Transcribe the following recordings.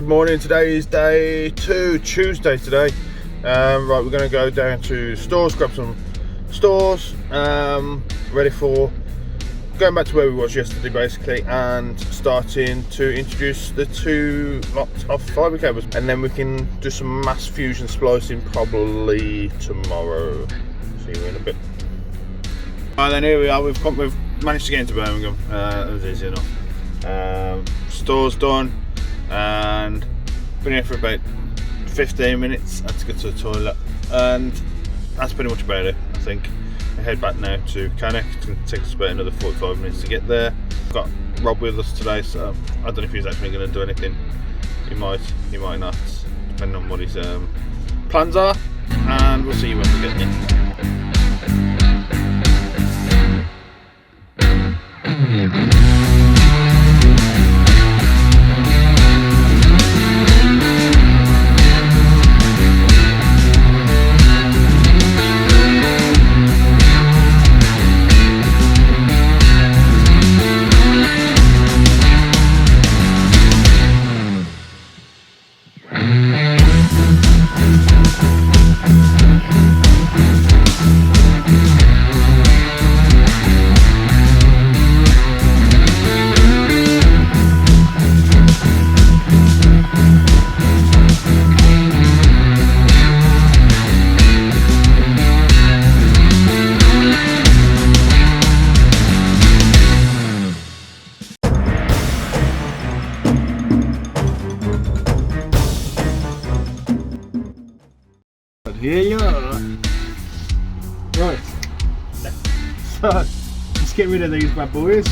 Good morning, today is day 2, Tuesday today. Right, we're going to go down to stores, grab some stores, ready for going back to where we was yesterday basically, and starting to introduce the 2 lots of fibre cables, and then we can do some mass fusion splicing probably tomorrow. See you in a bit. Right then, here we are, we've managed to get into Birmingham. It was easy enough. Store's done, and been here for about 15 minutes. I had to go to the toilet, and that's pretty much about it. I think I head back now to Cannock. It's going to take us about another 45 minutes to get there. Got Rob with us today, so I don't know if he's actually going to do anything. He might not, depending on what his plans are, and we'll see you when we get there. Here you are. Right. So let's get rid of these bad boys.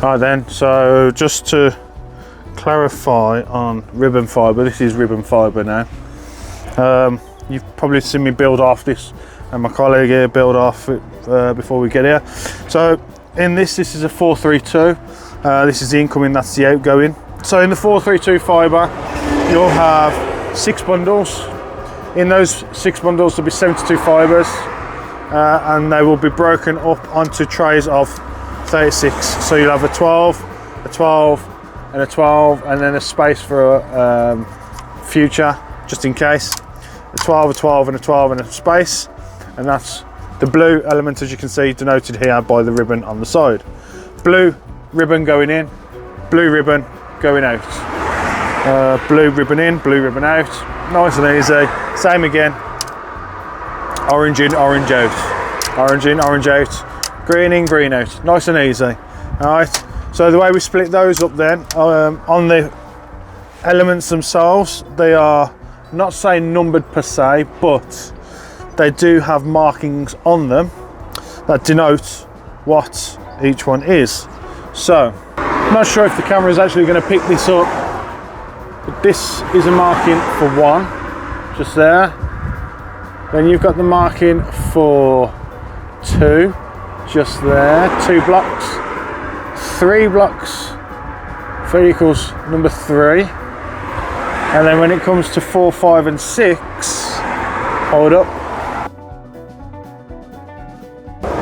Right then, so just to clarify on ribbon fibre, this is ribbon fibre now. You've probably seen me build off this, and my colleague here build off it before we get here. So in this is a 432. This is the incoming, that's the outgoing. So in the 432 fibre, you'll have 6 bundles. In those 6 bundles, there'll be 72 fibres, and they will be broken up onto trays of 36. So you'll have a 12, a 12, and a 12, and then a space for future, just in case. A 12, a 12, and a 12, and a space. And that's the blue element, as you can see, denoted here by the ribbon on the side. Blue ribbon going in, blue ribbon going out. Blue ribbon in, blue ribbon out. Nice and easy. Same again. Orange in, orange out. Orange in, orange out. Green in, green out. Nice and easy. All right. So the way we split those up then, on the elements themselves, they are not say numbered per se, but they do have markings on them that denote what each one is. So, I'm not sure if the camera is actually going to pick this up, but this is a marking for 1, just there. Then you've got the marking for 2, just there, 2 blocks, 3 blocks for equals number 3. And then when it comes to 4, 5, and 6, hold up.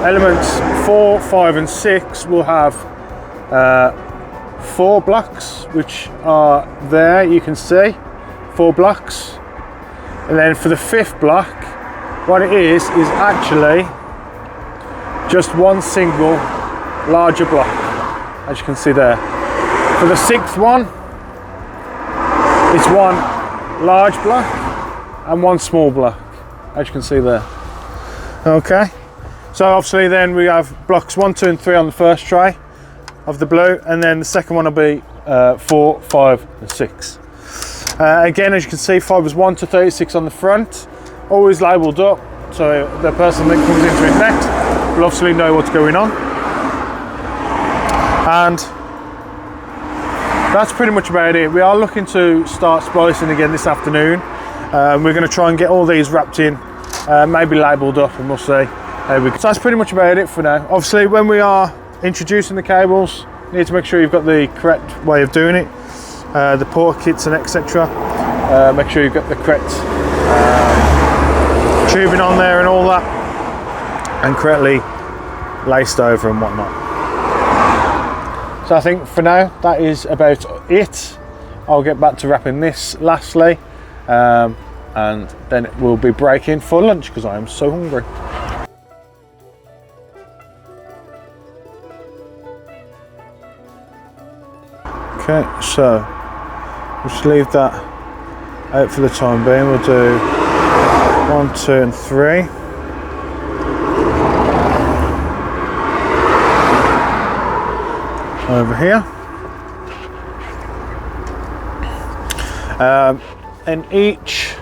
Elements 4, 5, and 6 will have 4 blocks, which are there, you can see, 4 blocks. And then for the 5th block, what it is actually just one single larger block, as you can see there. For the 6th one, it's 1 large block and 1 small block, as you can see there. Okay, so obviously then we have blocks 1, 2, and 3 on the first tray of the blue, and then the second one will be 4, 5, and 6. Again, as you can see, fibres 1 to 36 on the front, always labelled up, so the person that comes into it next will obviously know what's going on. And that's pretty much about it. We are looking to start splicing again this afternoon. We're going to try and get all these wrapped in, maybe labelled up, and we'll see how we go. So that's pretty much about it for now. Obviously, when we are introducing the cables, you need to make sure you've got the correct way of doing it, the port kits and etc. Make sure you've got the correct tubing on there and all that, and correctly laced over and whatnot. So I think for now that is about it. I'll get back to wrapping this lastly, and then we'll be breaking for lunch because I am so hungry. Okay, so just leave that out for the time being. We'll do 1, 2, and 3. Over here. And each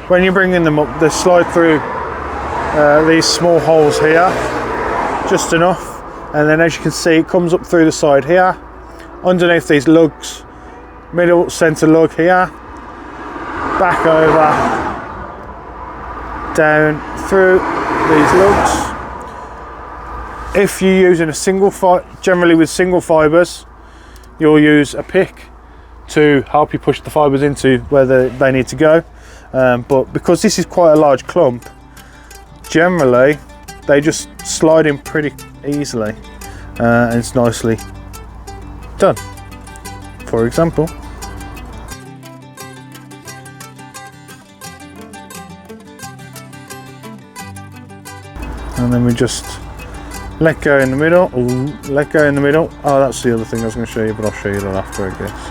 when you're bringing them up, they slide through these small holes here, just enough, and then as you can see, it comes up through the side here, underneath these lugs, middle center lug here, back over, down through these lugs. If you're using a single generally with single fibres, you'll use a pick to help you push the fibres into where they need to go, but because this is quite a large clump, generally they just slide in pretty easily, and it's nicely done. For example, and then we just let go in the middle. Ooh, let go in the middle. Oh, that's the other thing I was going to show you, but I'll show you that after, I guess.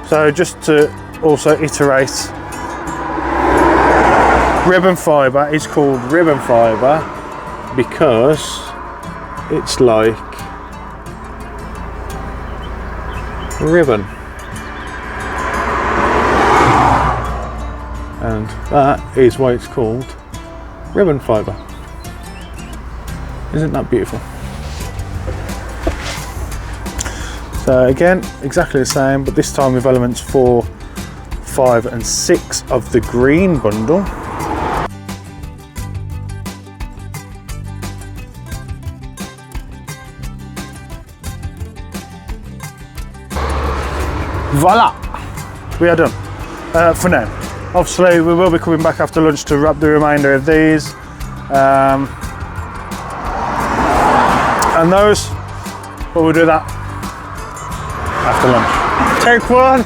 So just to also iterate, ribbon fibre is called ribbon fibre because it's like ribbon. and that is why it's called ribbon fibre. Isn't that beautiful? So again, exactly the same, but this time with elements 4, 5 and 6 of the green bundle. Voila! We are done for now. Obviously we will be coming back after lunch to wrap the remainder of these. And those, but we'll do that after lunch. Take one!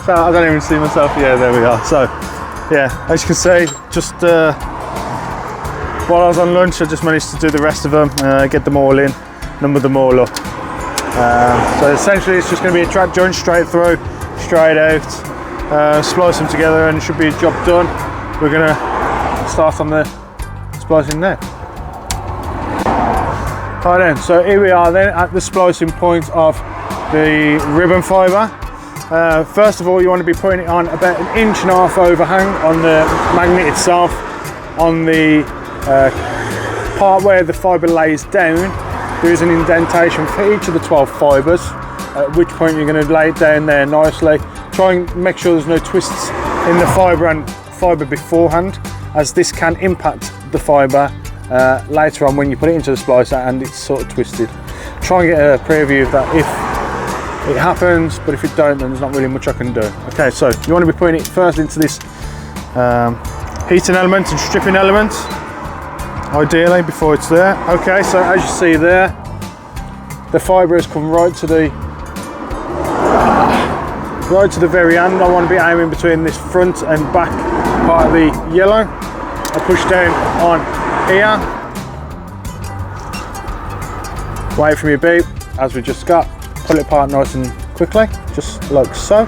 So I don't even see myself. Yeah, there we are. So yeah, as you can see, just while I was on lunch, I just managed to do the rest of them, get them all in, number them all up. So essentially it's just going to be a track joint straight through, straight out, splice them together and it should be a job done. We're going to start on the splicing now. Right then, so here we are then at the splicing point of the ribbon fibre. First of all, you want to be putting it on about 1.5 inch overhang on the magnet itself. On the part where the fibre lays down, there is an indentation for each of the 12 fibres, at which point you're going to lay it down there nicely. Try and make sure there's no twists in the fibre and fibre beforehand, as this can impact the fibre later on when you put it into the splicer and it's sort of twisted. Try and get a preview of that if it happens, but if it don't, then there's not really much I can do. Okay, so you want to be putting it first into this heating element and stripping element, ideally before it's there. Okay, so as you see there, the fibre has come right to the very end. I want to be aiming between this front and back part of the yellow. I push down on here, wait for me a beep, as we just got, pull it apart nice and quickly, just like so.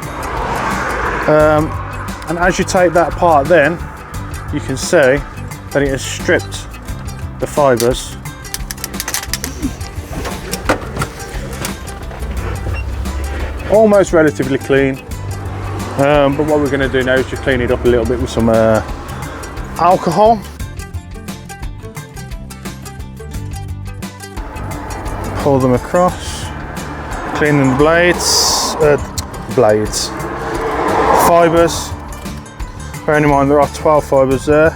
And as you take that apart then, you can see that it has stripped the fibres almost relatively clean, but what we're going to do now is just clean it up a little bit with some alcohol. Pull them across, cleaning the fibres. Bearing in mind there are 12 fibres there.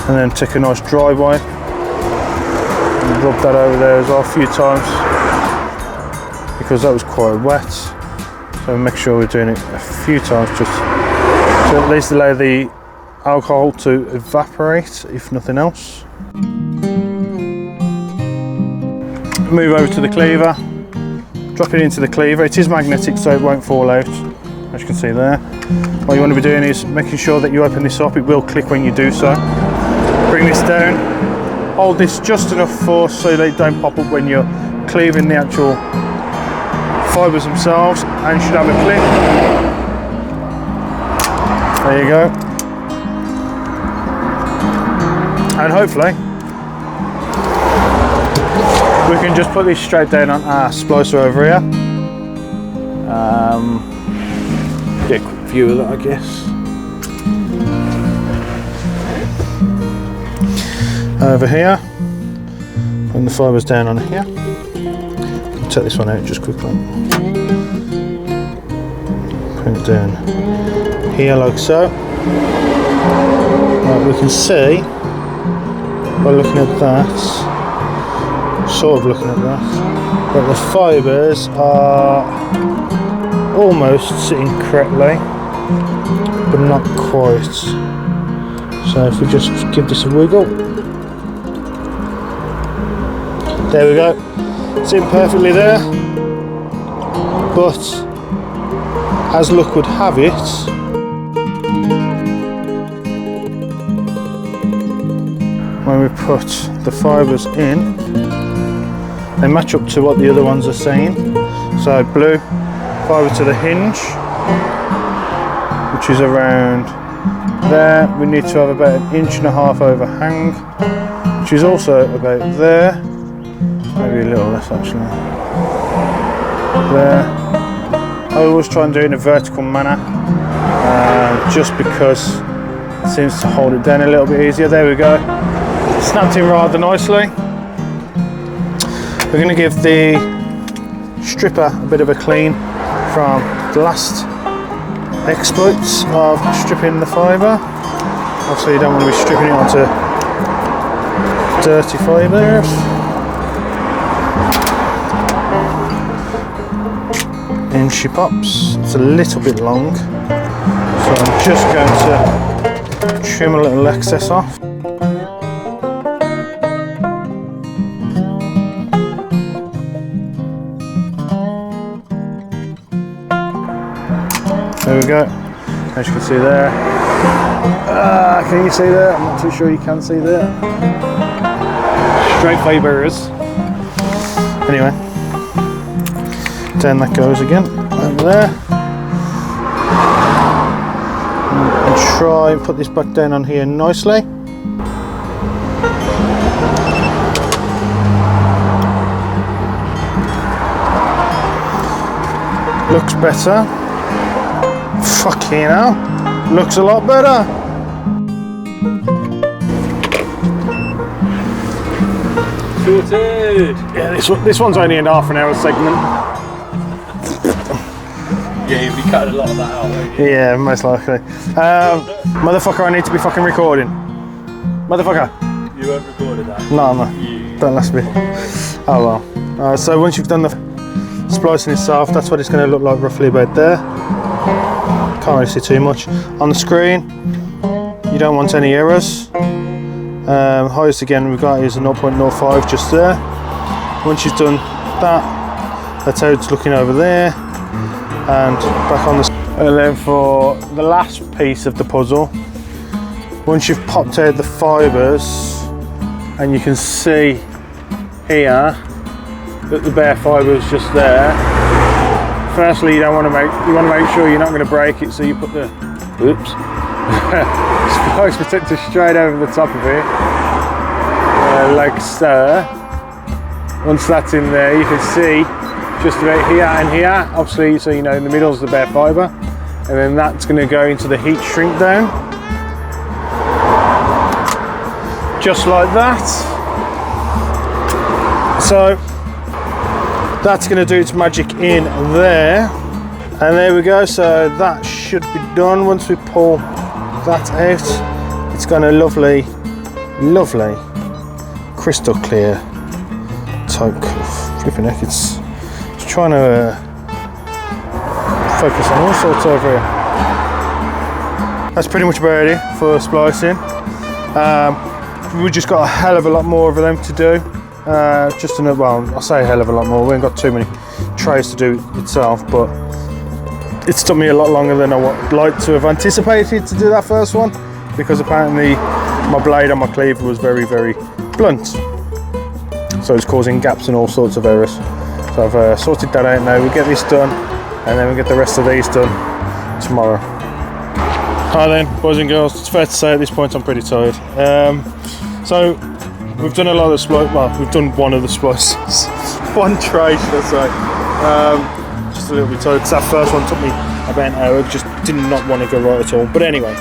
And then take a nice dry wipe and rub that over there as well a few times, because that was quite wet. So make sure we're doing it a few times just to at least allow the alcohol to evaporate, if nothing else. Move over to the cleaver, drop it into the cleaver. It is magnetic, so it won't fall out, as you can see there. What you want to be doing is making sure that you open this up. It will click when you do so. Bring this down, hold this just enough force so they don't pop up when you're cleaving the actual fibres themselves, and you should have a click. There you go. And hopefully we can just put this straight down on our splicer over here. Get a quick view of that, I guess. Over here, putting the fibres down on here. I'll take this one out just quickly. Put it down here like so. Right, we can see by looking at that, sort of looking at that the fibres are almost sitting correctly, but not quite. So if we just give this a wiggle, there we go. It's in perfectly there, but as luck would have it, when we put the fibres in, they match up to what the other ones are saying. So blue fibre to the hinge, which is around there. We need to have about 1.5 inch overhang, which is also about there, maybe a little less actually, there, I always try and do it in a vertical manner, just because it seems to hold it down a little bit easier. There we go. Snapped in rather nicely. We're going to give the stripper a bit of a clean from the last exploits of stripping the fibre. Obviously you don't want to be stripping it onto dirty fibres. In she pops. It's a little bit long, so I'm just going to trim a little excess off. There we go, as you can see there. Can you see there? I'm not too sure you can see there. Straight fibres. Anyway, down that goes again, over there. And try and put this back down on here nicely. Looks better. Fucking hell, looks a lot better. Sorted. Yeah, this one's only in half an hour segment. Yeah, you'll be cutting a lot of that out, won't you? Yeah, most likely. Motherfucker, I need to be fucking recording. Motherfucker. You weren't recording that. No. Don't last me. Oh well. So once you've done the splicing itself, that's what it's going to look like roughly about there. Can't really see too much. On the screen, you don't want any errors. Highest again we've got is a 0.05 just there. Once you've done that, that's how it's looking over there. And back on the... And then for the last piece of the puzzle, once you've popped out the fibres, and you can see here that the bare fibre is just there. Firstly, you want to make sure you're not going to break it, so you put the splice protector straight over the top of it, like so. Once that's in there, you can see just about here and here, obviously, so you know in the middle is the bare fibre, and then that's going to go into the heat shrink down, just like that. So that's going to do its magic in there, and there we go. So that should be done. Once we pull that out, it's got a lovely crystal clear type. Flipping heck, it's trying to focus on all sorts over here. That's pretty much about it for splicing. We just got a hell of a lot more of them to do. Just enough, well, I say a hell of a lot more. We ain't got too many trays to do itself, but it's took me a lot longer than I would like to have anticipated to do that first one, because apparently my blade on my cleaver was very blunt, so it's causing gaps and all sorts of errors. So I've sorted that out now. We'll get this done, and then we'll get the rest of these done tomorrow. Hi then, boys and girls. It's fair to say at this point I'm pretty tired. So we've done a lot of splice. Well, we've done one of the splices, one tray, should I say. Just a little bit tired. That first one took me about an hour. Just did not want to go right at all. But anyway,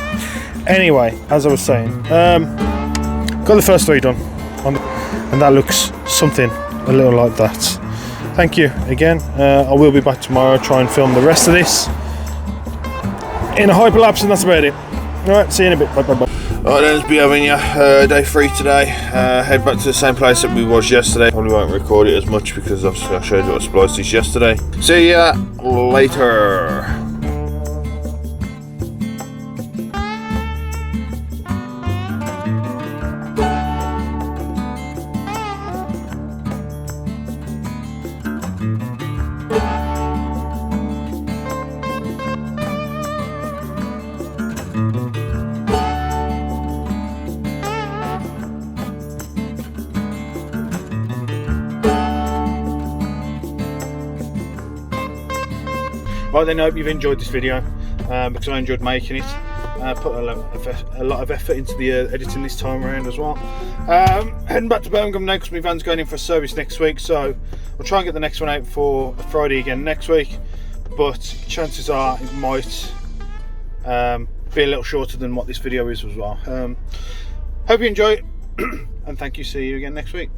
as I was saying, got the first three done, and that looks something a little like that. Thank you again. I will be back tomorrow, try and film the rest of this in a hyperlapse, and that's about it. Alright, see you in a bit. Bye. Alright then, it's be having you day 3 today. Head back to the same place that we was yesterday. Probably won't record it as much because obviously I showed you what I spliced this yesterday. See ya later. Right then, I hope you've enjoyed this video because I enjoyed making it. Put a lot of effort into the editing this time around as well. Heading back to Birmingham now because my van's going in for a service next week, so I'll try and get the next one out for Friday again next week. but chances are it might be a little shorter than what this video is as well. Hope you enjoy it, and thank you. See you again next week.